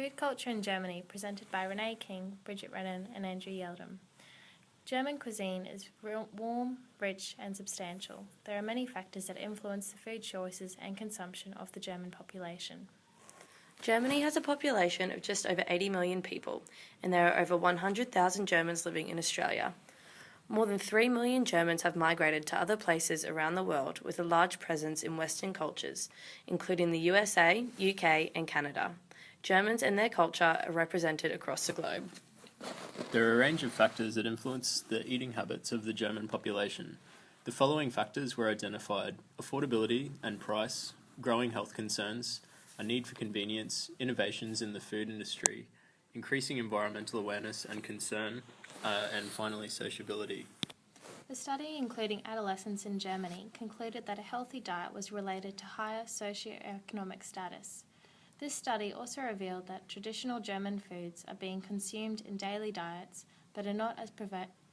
Food Culture in Germany, presented by Renee King, Bridget Rennan and Andrew Yeldham. German cuisine is warm, rich and substantial. There are many factors that influence the food choices and consumption of the German population. Germany has a population of just over 80 million people, and there are over 100,000 Germans living in Australia. More than 3 million Germans have migrated to other places around the world with a large presence in Western cultures, including the USA, UK and Canada. Germans and their culture are represented across the globe. There are a range of factors that influence the eating habits of the German population. The following factors were identified: affordability and price, growing health concerns, a need for convenience, innovations in the food industry, increasing environmental awareness and concern, and finally sociability. The study, including adolescents in Germany, concluded that a healthy diet was related to higher socioeconomic status. This study also revealed that traditional German foods are being consumed in daily diets, but are not as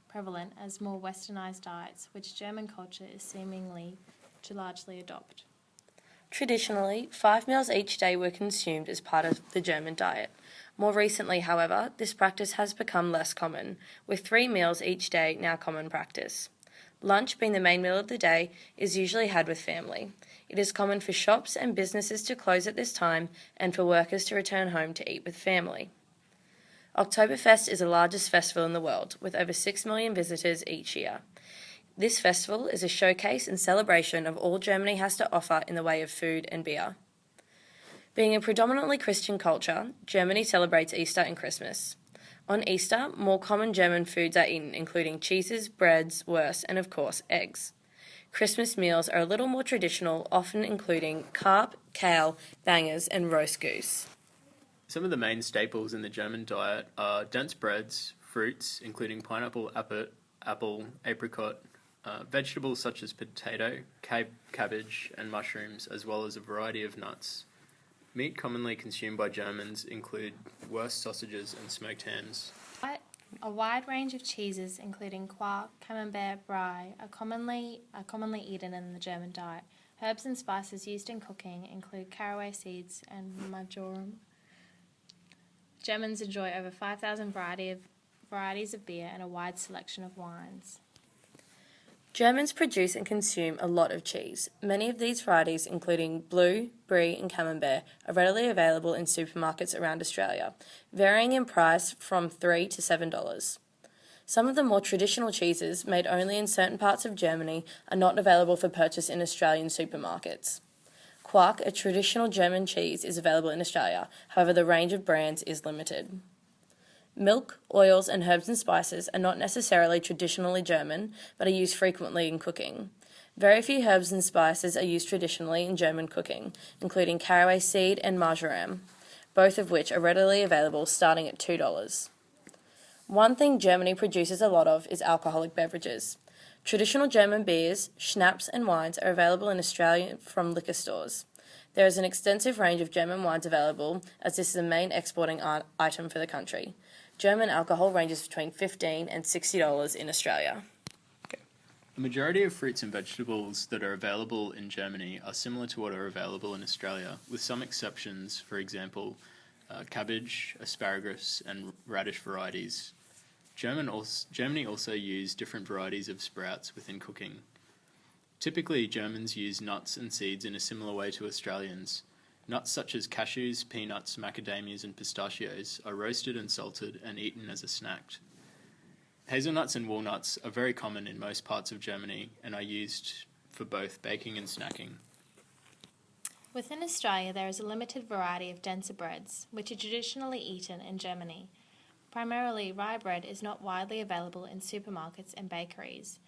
prevalent as more westernized diets, which German culture is seemingly to largely adopt. Traditionally, 5 meals each day were consumed as part of the German diet. More recently, however, this practice has become less common, with 3 meals each day now common practice. Lunch, being the main meal of the day, is usually had with family. It is common for shops and businesses to close at this time and for workers to return home to eat with family. Oktoberfest is the largest festival in the world, with over 6 million visitors each year. This festival is a showcase and celebration of all Germany has to offer in the way of food and beer. Being a predominantly Christian culture, Germany celebrates Easter and Christmas. On Easter, more common German foods are eaten, including cheeses, breads, wurst, and of course, eggs. Christmas meals are a little more traditional, often including carp, kale, bangers, and roast goose. Some of the main staples in the German diet are dense breads, fruits, including pineapple, apple, apricot, vegetables such as potato, cabbage, and mushrooms, as well as a variety of nuts. Meat commonly consumed by Germans include wurst sausages and smoked hams. A wide range of cheeses, including quark, camembert, brie, are commonly eaten in the German diet. Herbs and spices used in cooking include caraway seeds and marjoram. Germans enjoy over 5,000 varieties of beer and a wide selection of wines. Germans produce and consume a lot of cheese. Many of these varieties, including blue, brie and camembert, are readily available in supermarkets around Australia, varying in price from $3 to $7. Some of the more traditional cheeses, made only in certain parts of Germany, are not available for purchase in Australian supermarkets. Quark, a traditional German cheese, is available in Australia, however the range of brands is limited. Milk, oils, and herbs and spices are not necessarily traditionally German, but are used frequently in cooking. Very few herbs and spices are used traditionally in German cooking, including caraway seed and marjoram, both of which are readily available starting at $2. One thing Germany produces a lot of is alcoholic beverages. Traditional German beers, schnapps, and wines are available in Australia from liquor stores. There is an extensive range of German wines available, as this is the main exporting item for the country. German alcohol ranges between $15 and $60 in Australia. The majority of fruits and vegetables that are available in Germany are similar to what are available in Australia, with some exceptions, for example, cabbage, asparagus, and radish varieties. Germany also used different varieties of sprouts within cooking. Typically, Germans use nuts and seeds in a similar way to Australians. Nuts such as cashews, peanuts, macadamias, and pistachios are roasted and salted and eaten as a snack. Hazelnuts and walnuts are very common in most parts of Germany and are used for both baking and snacking. Within Australia, there is a limited variety of denser breads, which are traditionally eaten in Germany. Primarily, rye bread is not widely available in supermarkets and bakeries.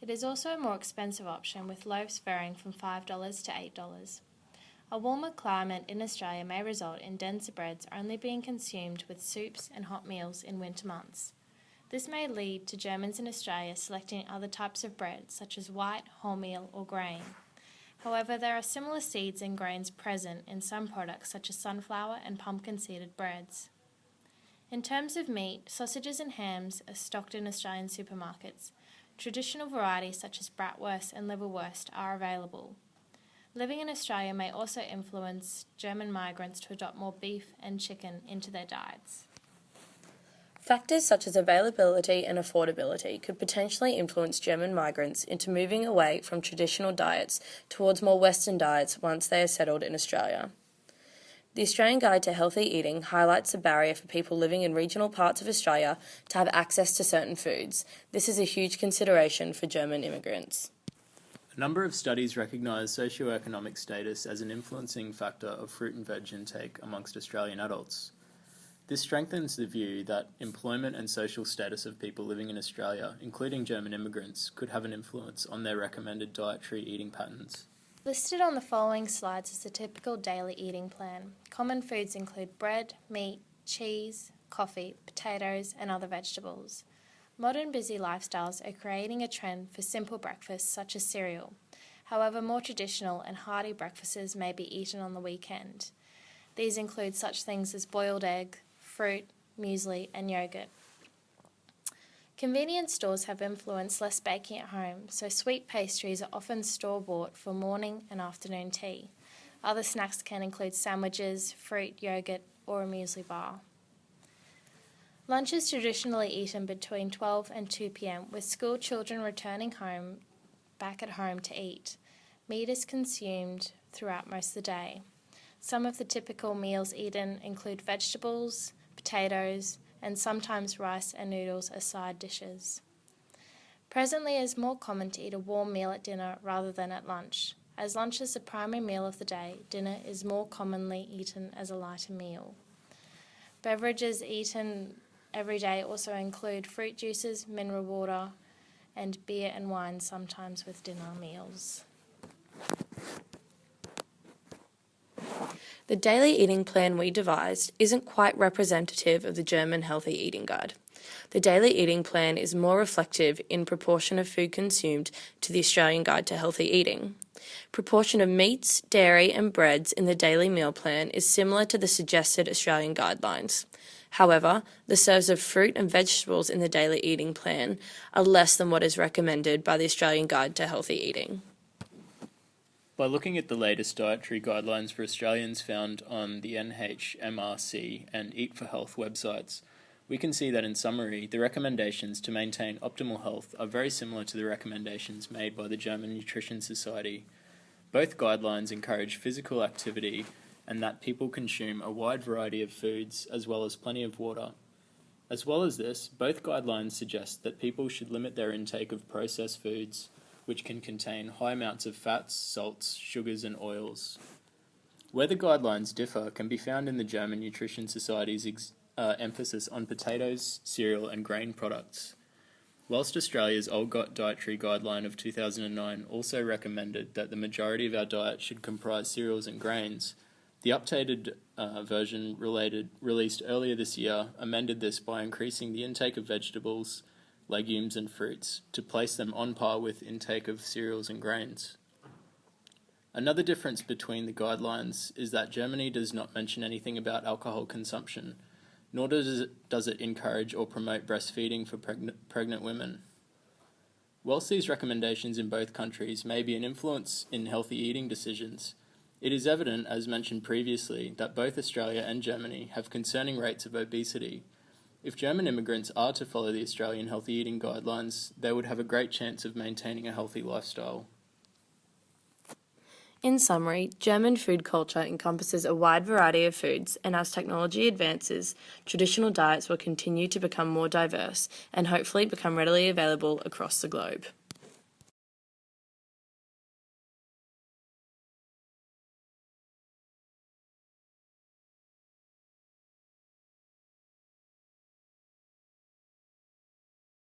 It is also a more expensive option, with loaves varying from $5 to $8. A warmer climate in Australia may result in denser breads only being consumed with soups and hot meals in winter months. This may lead to Germans in Australia selecting other types of bread, such as white, wholemeal, or grain. However, there are similar seeds and grains present in some products, such as sunflower and pumpkin-seeded breads. In terms of meat, sausages and hams are stocked in Australian supermarkets. Traditional varieties such as bratwurst and liverwurst are available. Living in Australia may also influence German migrants to adopt more beef and chicken into their diets. Factors such as availability and affordability could potentially influence German migrants into moving away from traditional diets towards more Western diets once they are settled in Australia. The Australian Guide to Healthy Eating highlights the barrier for people living in regional parts of Australia to have access to certain foods. This is a huge consideration for German immigrants. A number of studies recognise socioeconomic status as an influencing factor of fruit and veg intake amongst Australian adults. This strengthens the view that employment and social status of people living in Australia, including German immigrants, could have an influence on their recommended dietary eating patterns. Listed on the following slides is a typical daily eating plan. Common foods include bread, meat, cheese, coffee, potatoes, and other vegetables. Modern busy lifestyles are creating a trend for simple breakfasts such as cereal. However, more traditional and hearty breakfasts may be eaten on the weekend. These include such things as boiled egg, fruit, muesli, and yogurt. Convenience stores have influenced less baking at home, so sweet pastries are often store-bought for morning and afternoon tea. Other snacks can include sandwiches, fruit, yogurt, or a muesli bar. Lunch is traditionally eaten between 12 and 2 p.m, with school children returning back at home to eat. Meat is consumed throughout most of the day. Some of the typical meals eaten include vegetables, potatoes, and sometimes rice and noodles as side dishes. Presently, it is more common to eat a warm meal at dinner rather than at lunch. As lunch is the primary meal of the day, dinner is more commonly eaten as a lighter meal. Beverages eaten every day also include fruit juices, mineral water, and beer and wine, sometimes with dinner meals. The daily eating plan we devised isn't quite representative of the German Healthy Eating Guide. The daily eating plan is more reflective in proportion of food consumed to the Australian Guide to Healthy Eating. Proportion of meats, dairy and breads in the daily meal plan is similar to the suggested Australian guidelines. However, the serves of fruit and vegetables in the daily eating plan are less than what is recommended by the Australian Guide to Healthy Eating. By looking at the latest dietary guidelines for Australians found on the NHMRC and Eat for Health websites, we can see that in summary, the recommendations to maintain optimal health are very similar to the recommendations made by the German Nutrition Society. Both guidelines encourage physical activity and that people consume a wide variety of foods as well as plenty of water. As well as this, both guidelines suggest that people should limit their intake of processed foods, which can contain high amounts of fats, salts, sugars and oils. Where the guidelines differ can be found in the German Nutrition Society's emphasis on potatoes, cereal and grain products. Whilst Australia's old dietary guideline of 2009 also recommended that the majority of our diet should comprise cereals and grains, the updated version released earlier this year amended this by increasing the intake of vegetables, legumes and fruits to place them on par with intake of cereals and grains. Another difference between the guidelines is that Germany does not mention anything about alcohol consumption, nor does it encourage or promote breastfeeding for pregnant women. Whilst these recommendations in both countries may be an influence in healthy eating decisions, it is evident, as mentioned previously, that both Australia and Germany have concerning rates of obesity. If German immigrants are to follow the Australian healthy eating guidelines, they would have a great chance of maintaining a healthy lifestyle. In summary, German food culture encompasses a wide variety of foods, and as technology advances, traditional diets will continue to become more diverse and hopefully become readily available across the globe.